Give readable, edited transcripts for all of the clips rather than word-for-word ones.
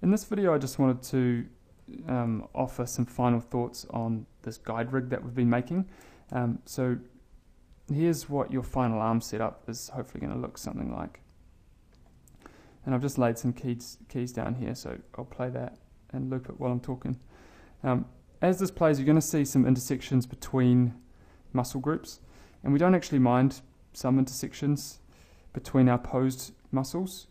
In this video I just wanted to offer some final thoughts on this guide rig that we've been making. So here's what your final arm setup is hopefully going to look something like. And I've just laid some keys down here, so I'll play that and loop it while I'm talking. As this plays, you're going to see some intersections between muscle groups, and we don't actually mind some intersections between our posed muscles.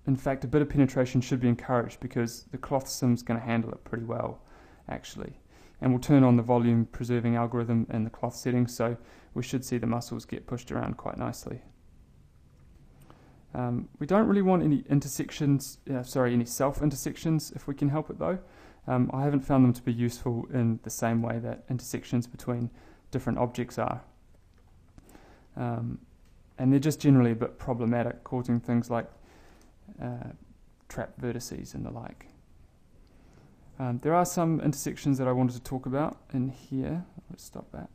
In fact, a bit of penetration should be encouraged because the cloth sim's going to handle it pretty well, actually. And we'll turn on the volume preserving algorithm in the cloth settings, so we should see the muscles get pushed around quite nicely. We don't really want any intersections, any self-intersections if we can help it though. I haven't found them to be useful in the same way that intersections between different objects are. And they're just generally a bit problematic, causing things like trapped vertices and the like. There are some intersections that I wanted to talk about in here. Let's stop that.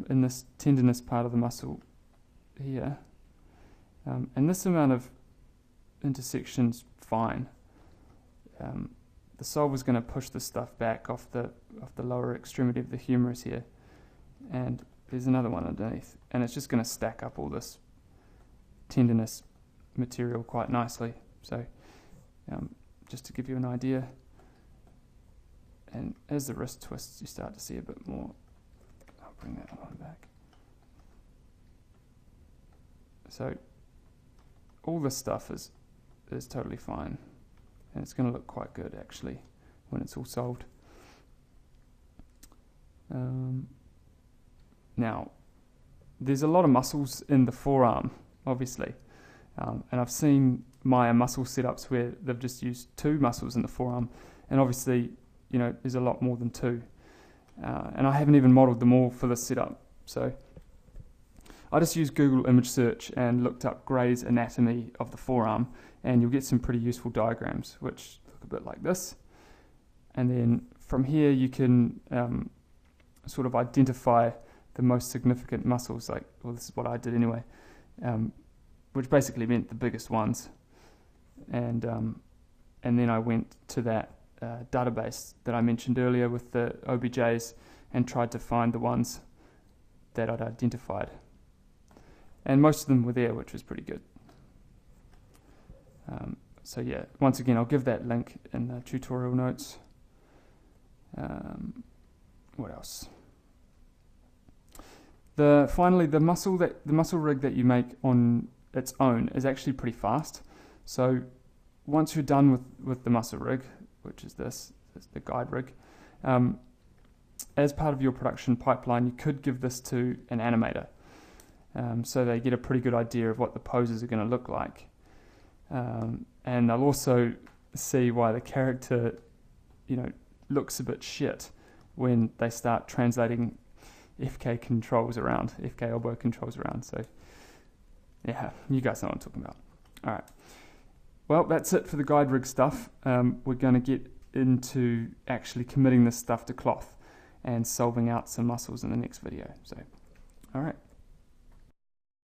In this tendinous part of the muscle here. And this amount of intersection's fine. The solver's going to push the stuff back off the lower extremity of the humerus here, and there's another one underneath, and it's just going to stack up all this tendinous material quite nicely. So just to give you an idea, and as the wrist twists you start to see a bit more. I'll bring that one back. So all this stuff is totally fine, and it's going to look quite good actually when it's all solved. Now, there's a lot of muscles in the forearm, obviously, and I've seen Maya muscle setups where they've just used 2 muscles in the forearm, and obviously, you know, there's a lot more than 2, and I haven't even modeled them all for this setup, so I just used Google image search and looked up Gray's anatomy of the forearm, and you'll get some pretty useful diagrams which look a bit like this. And then from here you can sort of identify the most significant muscles, like, well, this is what I did anyway, which basically meant the biggest ones. And then I went to that database that I mentioned earlier with the OBJs and tried to find the ones that I'd identified. And most of them were there, which was pretty good. So yeah, once again, I'll give that link in the tutorial notes. What else? Finally, the muscle rig that you make on its own is actually pretty fast. So once you're done with the muscle rig, which is this is the guide rig, as part of your production pipeline, you could give this to an animator. So they get a pretty good idea of what the poses are going to look like. And they'll also see why the character, you know, looks a bit shit when they start translating FK controls around, FK elbow controls around. So, yeah, you guys know what I'm talking about. All right. Well, that's it for the guide rig stuff. We're going to get into actually committing this stuff to cloth and solving out some muscles in the next video. So, all right.